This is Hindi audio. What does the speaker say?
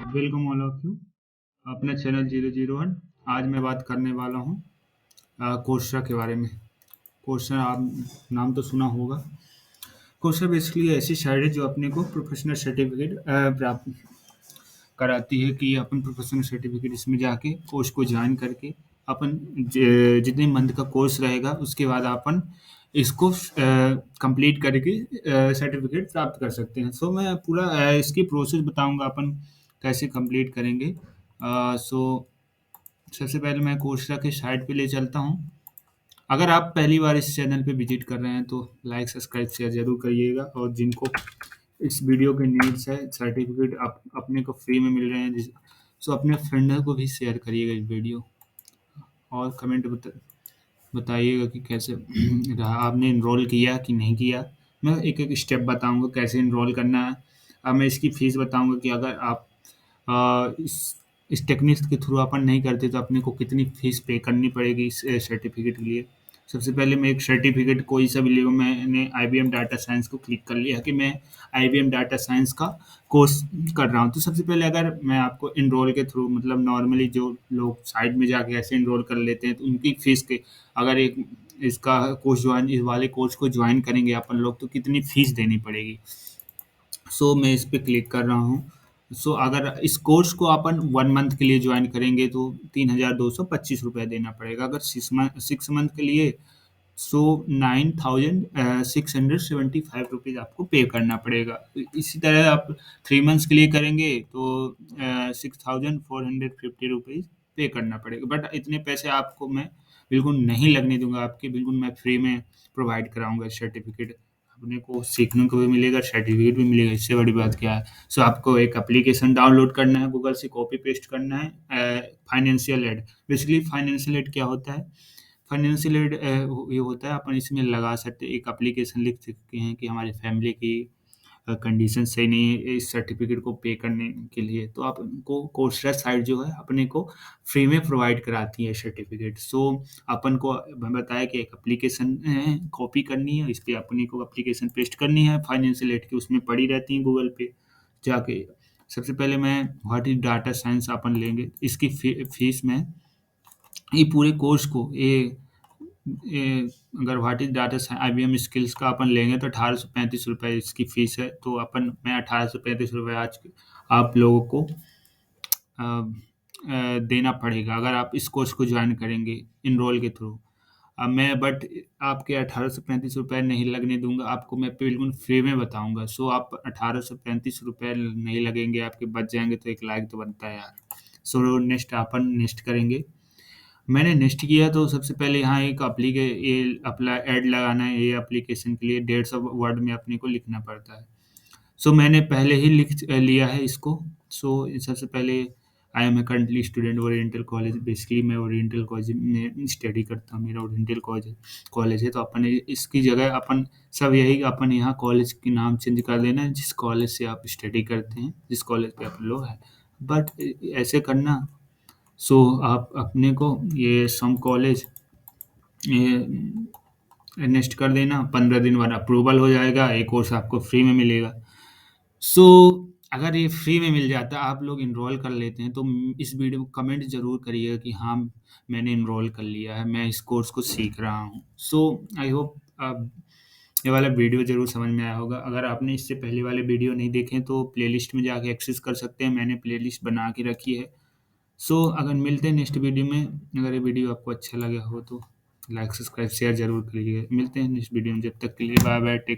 वेलकम ऑल ऑफ यू अपना चैनल 001। आज मैं बात करने वाला हूँ कोर्सरा के बारे में। कोर्सरा आप नाम तो सुना होगा। कोर्सरा बेसिकली ऐसी साइट है जो अपने को प्रोफेशनल सर्टिफिकेट प्राप्त कराती है कि अपन प्रोफेशनल सर्टिफिकेट इसमें जाके कोर्स को ज्वाइन करके अपन जितने मंथ का कोर्स रहेगा उसके बाद अपन इसको कंप्लीट करके सर्टिफिकेट प्राप्त कर सकते हैं। सो मैं पूरा इसकी प्रोसेस बताऊंगा अपन कैसे कंप्लीट करेंगे। सो सबसे पहले मैं कोर्सरा के साइट पे ले चलता हूँ। अगर आप पहली बार इस चैनल पे विजिट कर रहे हैं तो लाइक सब्सक्राइब शेयर ज़रूर करिएगा, और जिनको इस वीडियो के नीड्स है सर्टिफिकेट अपने को फ्री में मिल रहे हैं सो अपने फ्रेंड को भी शेयर करिएगा इस वीडियो, और कमेंट बताइएगा कि कैसे रहा, आपने इनरोल किया कि नहीं किया। मैं एक एक स्टेप बताऊंगा कैसे इनरोल करना है। अब मैं इसकी फ़ीस बताऊंगा कि अगर आप इस टेक्निक के थ्रू अपन नहीं करते तो अपने को कितनी फ़ीस पे करनी पड़ेगी इस सर्टिफिकेट के लिए। सबसे पहले मैं एक सर्टिफिकेट कोई सा भी ले, मैंने आईबीएम डाटा साइंस को क्लिक कर लिया कि मैं आईबीएम डाटा साइंस का कोर्स कर रहा हूँ। तो सबसे पहले अगर मैं आपको इनरोल के थ्रू, मतलब नॉर्मली जो लोग साइट में जाके ऐसे इनरोल कर लेते हैं तो उनकी फ़ीस के, अगर एक इसका कोर्स ज्वाइन इस वाले कोर्स को ज्वाइन करेंगे अपन लोग तो कितनी फ़ीस देनी पड़ेगी। सो मैं इस पे क्लिक कर रहा हूँ। सो अगर इस कोर्स को अपन 1 मंथ के लिए जॉइन करेंगे तो 3,225 रुपए देना पड़ेगा। अगर 6 मंथ के लिए सो 9,675 रुपीज़ आपको पे करना पड़ेगा। इसी तरह आप 3 मंथ्स के लिए करेंगे तो 6,450 रुपीज़ पे करना पड़ेगा। बट इतने पैसे आपको मैं बिल्कुल नहीं लगने दूँगा आपके, बिल्कुल मैं फ्री में प्रोवाइड कराऊँगा सर्टिफ़िकेट। अपने को सीखने को भी मिलेगा, सर्टिफ़िकेट भी मिलेगा, इससे बड़ी बात क्या है। सो आपको एक एप्लीकेशन डाउनलोड करना है, गूगल से कॉपी पेस्ट करना है financial aid. Basically financial aid क्या होता है? फाइनेंशियल एड ये होता है अपन इसमें लगा सकते, एक एप्लीकेशन लिख सकते हैं कि हमारी फैमिली की कंडीशन सही नहीं है इस सर्टिफिकेट को पे करने के लिए, तो आप उनको कोर्सरा साइट जो है अपने को फ्री में प्रोवाइड कराती है सर्टिफिकेट। सो अपन को बताया कि एक एप्लीकेशन कॉपी करनी है, इस पे अपने को एप्लीकेशन पेस्ट करनी है फाइनेंशियल एड की, उसमें पड़ी रहती है गूगल पे जाके। सबसे पहले मैं व्हाट इज डाटा साइंस अपन लेंगे, इसकी फीस में ये पूरे कोर्स को ये अगर what is data IBM skills का अपन लेंगे तो 1835 रुपये इसकी फीस है। तो अपन मैं 1835 रुपये आज आप लोगों को देना पड़ेगा अगर आप इस कोर्स को ज्वाइन करेंगे इनरोल के थ्रू। अब मैं बट आपके 1835 रुपये नहीं लगने दूंगा आपको, मैं बिल्कुल फ्री में बताऊंगा। सो आप 1835 रुपये नहीं लगेंगे आपके, बच जाएंगे तो एक लाइक तो बनता है यार। सो नेक्स्ट अपन नेक्स्ट करेंगे। मैंने नेक्स्ट किया तो सबसे पहले यहाँ एक ये अपना ऐड लगाना है, ये एप्लीकेशन के लिए 150 वर्ड में अपने को लिखना पड़ता है। सो मैंने पहले ही लिख लिया है इसको। सो सबसे पहले I am a currently student Oriental College. Basically मैं ओरिएंटल कॉलेज में स्टडी करता हूँ, मेरा ओरिएंटल कॉलेज कॉलेज है। तो अपन इसकी जगह अपन सब यही अपन यहाँ कॉलेज के नाम चेंज कर देना है जिस कॉलेज से आप स्टडी करते हैं, जिस कॉलेज पे आप लोग हैं। बट ऐसे करना। सो आप अपने को ये सम कॉलेज ये नेक्स्ट कर देना, 15 दिन बाद अप्रूवल हो जाएगा, एक कोर्स आपको फ्री में मिलेगा। सो अगर ये फ्री में मिल जाता है, आप लोग इनरोल कर लेते हैं, तो इस वीडियो को कमेंट ज़रूर करिएगा कि हाँ, मैंने इनरोल कर लिया है, मैं इस कोर्स को सीख रहा हूँ। सो आई होप आप ये वाला वीडियो ज़रूर समझ में आया होगा। अगर आपने इससे पहले वाले वीडियो नहीं देखे तो प्लेलिस्ट में जाके एक्सेस कर सकते हैं, मैंने प्लेलिस्ट बना के रखी है। सो अगर मिलते हैं नेक्स्ट वीडियो में। अगर ये वीडियो आपको अच्छा लगा हो तो लाइक सब्सक्राइब शेयर ज़रूर करिएगा। मिलते हैं नेक्स्ट वीडियो में, जब तक के लिए बाय बाय, टेक